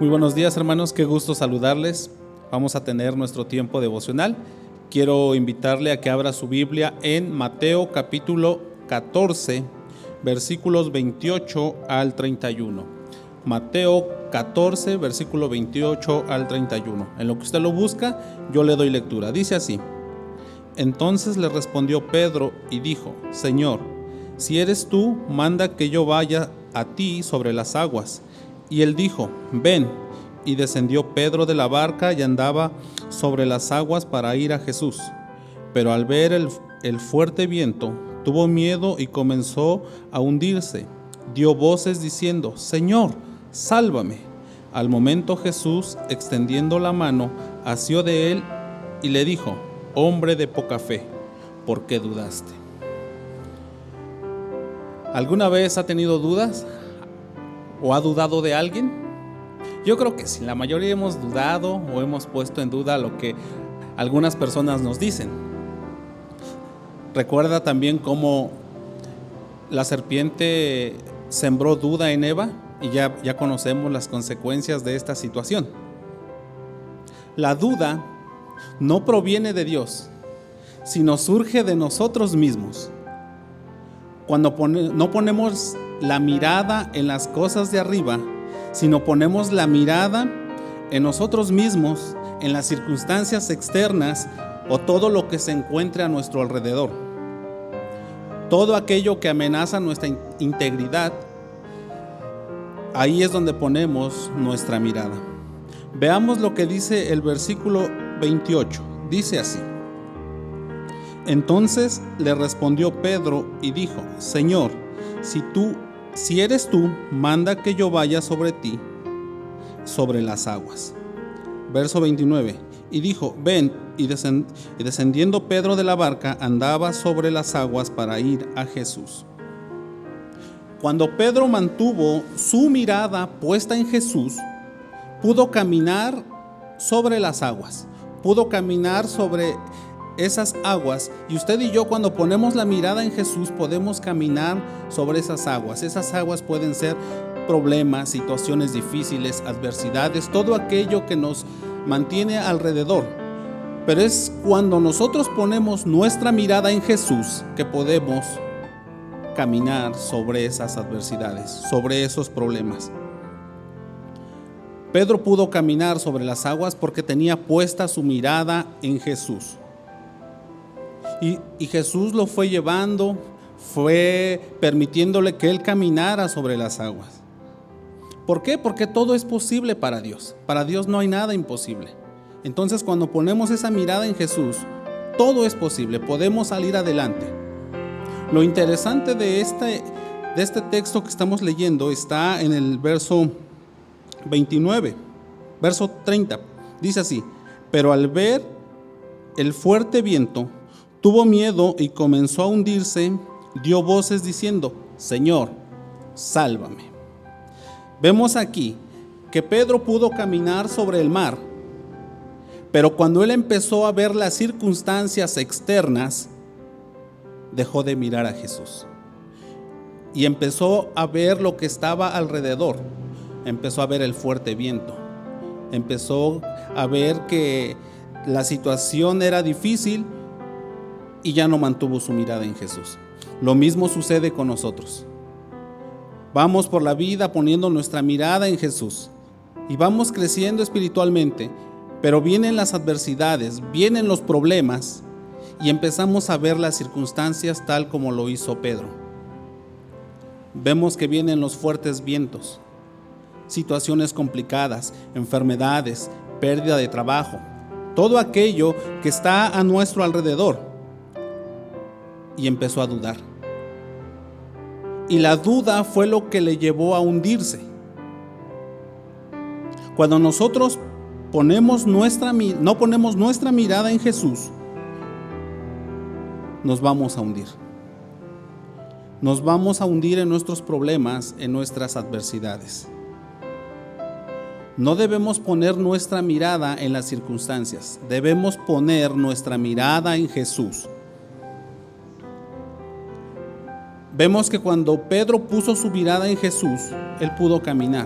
Muy buenos días, hermanos, qué gusto saludarles. Vamos a tener nuestro tiempo devocional. Quiero invitarle a que abra su Biblia en Mateo capítulo 14, versículos 28 al 31. Mateo 14, versículo 28 al 31. En lo que usted lo busca, yo le doy lectura. Dice así: Entonces le respondió Pedro y dijo: Señor, si eres tú, manda que yo vaya a ti sobre las aguas. Y él dijo: Ven. Y descendió Pedro de la barca y andaba sobre las aguas para ir a Jesús. Pero al ver el fuerte viento, tuvo miedo y comenzó a hundirse. Dio voces diciendo: Señor, sálvame. Al momento Jesús, extendiendo la mano, asió de él y le dijo: Hombre de poca fe, ¿por qué dudaste? ¿Alguna vez ha tenido dudas? ¿O ha dudado de alguien? Yo creo que sí, la mayoría hemos dudado o hemos puesto en duda lo que algunas personas nos dicen. Recuerda también cómo la serpiente sembró duda en Eva y ya conocemos las consecuencias de esta situación. La duda no proviene de Dios, sino surge de nosotros mismos. Cuando no ponemos la mirada en las cosas de arriba, sino ponemos la mirada en nosotros mismos, en las circunstancias externas o todo lo que se encuentre a nuestro alrededor. Todo aquello que amenaza nuestra integridad, ahí es donde ponemos nuestra mirada. Veamos lo que dice el versículo 28. Dice así: Entonces le respondió Pedro y dijo: Señor, si eres tú, manda que yo vaya sobre ti, sobre las aguas. Verso 29. Y dijo: Ven. Y descendiendo Pedro de la barca, andaba sobre las aguas para ir a Jesús. Cuando Pedro mantuvo su mirada puesta en Jesús, pudo caminar sobre las aguas, pudo caminar sobre esas aguas. Y usted y yo, cuando ponemos la mirada en Jesús, podemos caminar sobre esas aguas. Esas aguas pueden ser problemas, situaciones difíciles, adversidades, todo aquello que nos mantiene alrededor. Pero es cuando nosotros ponemos nuestra mirada en Jesús que podemos caminar sobre esas adversidades, sobre esos problemas. Pedro pudo caminar sobre las aguas porque tenía puesta su mirada en Jesús. Y Jesús lo fue llevando, fue permitiéndole que él caminara sobre las aguas. ¿Por qué? Porque todo es posible para Dios. Para Dios no hay nada imposible. Entonces, cuando ponemos esa mirada en Jesús, todo es posible, podemos salir adelante. Lo interesante de este texto que estamos leyendo está en el verso 29, verso 30. Dice así: Pero al ver el fuerte viento, tuvo miedo y comenzó a hundirse. Dio voces diciendo: Señor, sálvame. Vemos aquí que Pedro pudo caminar sobre el mar, pero cuando él empezó a ver las circunstancias externas, dejó de mirar a Jesús y empezó a ver lo que estaba alrededor. Empezó a ver el fuerte viento, empezó a ver que la situación era difícil y ya no mantuvo su mirada en Jesús. Lo mismo sucede con nosotros. Vamos por la vida poniendo nuestra mirada en Jesús y vamos creciendo espiritualmente, pero vienen las adversidades, vienen los problemas y empezamos a ver las circunstancias tal como lo hizo Pedro. Vemos que vienen los fuertes vientos, situaciones complicadas, enfermedades, pérdida de trabajo, todo aquello que está a nuestro alrededor. Y empezó a dudar. Y la duda fue lo que le llevó a hundirse. Cuando nosotros no ponemos nuestra mirada en Jesús, nos vamos a hundir. Nos vamos a hundir en nuestros problemas, en nuestras adversidades. No debemos poner nuestra mirada en las circunstancias, debemos poner nuestra mirada en Jesús. Vemos que cuando Pedro puso su mirada en Jesús, él pudo caminar.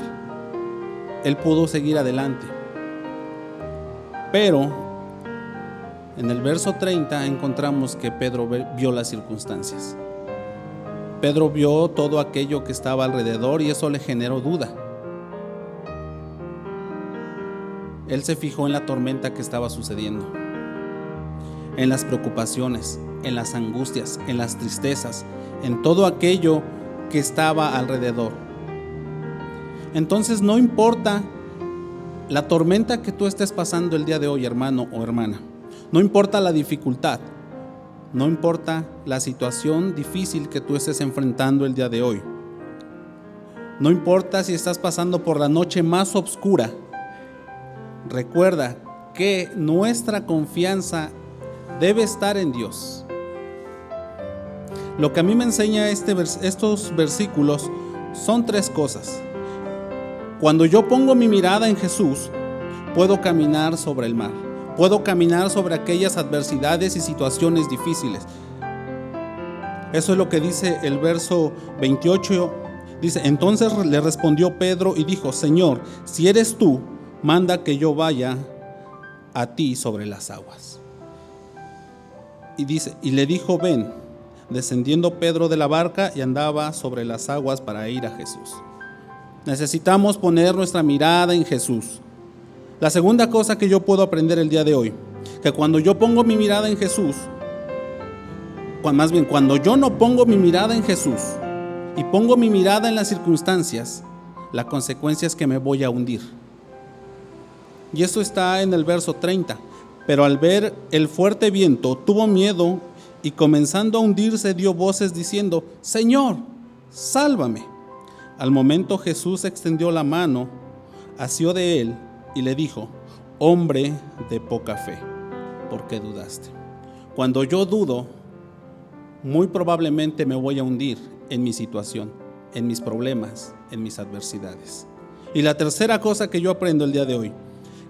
él pudo seguir adelante. Pero en el verso 30 encontramos que Pedro vio las circunstancias. Pedro vio todo aquello que estaba alrededor y eso le generó duda. Él se fijó en la tormenta que estaba sucediendo, en las preocupaciones, en las angustias, en las tristezas, en todo aquello que estaba alrededor. Entonces no importa la tormenta que tú estés pasando el día de hoy, hermano o hermana, no importa la dificultad, no importa la situación difícil que tú estés enfrentando el día de hoy, no importa si estás pasando por la noche más oscura, recuerda que nuestra confianza debe estar en Dios. Lo que a mí me enseña estos versículos son tres cosas. Cuando yo pongo mi mirada en Jesús, puedo caminar sobre el mar, puedo caminar sobre aquellas adversidades y situaciones difíciles. Eso es lo que dice el verso 28. Dice: entonces le respondió Pedro y dijo: Señor, si eres tú, manda que yo vaya a ti sobre las aguas. Y le dijo: ven. Descendiendo Pedro de la barca y andaba sobre las aguas para ir a Jesús. Necesitamos poner nuestra mirada en Jesús. La segunda cosa que yo puedo aprender el día de hoy, que cuando yo pongo mi mirada en Jesús, cuando yo no pongo mi mirada en Jesús y pongo mi mirada en las circunstancias, la consecuencia es que me voy a hundir. Y eso está en el verso 30. Pero al ver el fuerte viento, tuvo miedo y comenzando a hundirse dio voces diciendo: Señor, sálvame. Al momento Jesús extendió la mano, asió de él y le dijo: hombre de poca fe, ¿por qué dudaste? Cuando yo dudo, muy probablemente me voy a hundir en mi situación, en mis problemas, en mis adversidades. Y la tercera cosa que yo aprendo el día de hoy,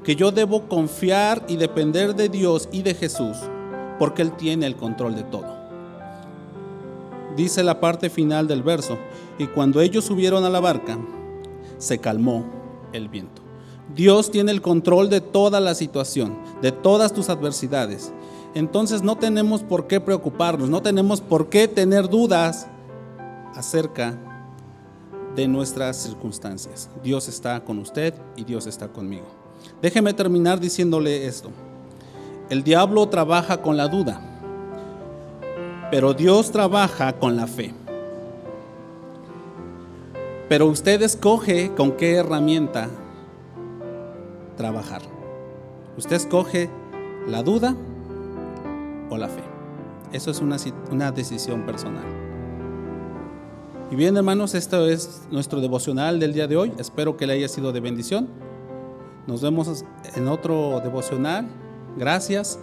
que yo debo confiar y depender de Dios y de Jesús, porque Él tiene el control de todo. Dice la parte final del verso: y cuando ellos subieron a la barca, se calmó el viento. Dios tiene el control de toda la situación, de todas tus adversidades. Entonces no tenemos por qué preocuparnos, no tenemos por qué tener dudas acerca de nuestras circunstancias. Dios está con usted y Dios está conmigo. Déjeme terminar diciéndole esto. El diablo trabaja con la duda, pero Dios trabaja con la fe. Pero usted escoge con qué herramienta trabajar. Usted escoge la duda o la fe. Eso es una decisión personal. Y bien, hermanos, esto es nuestro devocional del día de hoy. Espero que le haya sido de bendición. Nos vemos en otro devocional. Gracias.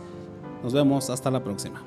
Nos vemos hasta la próxima.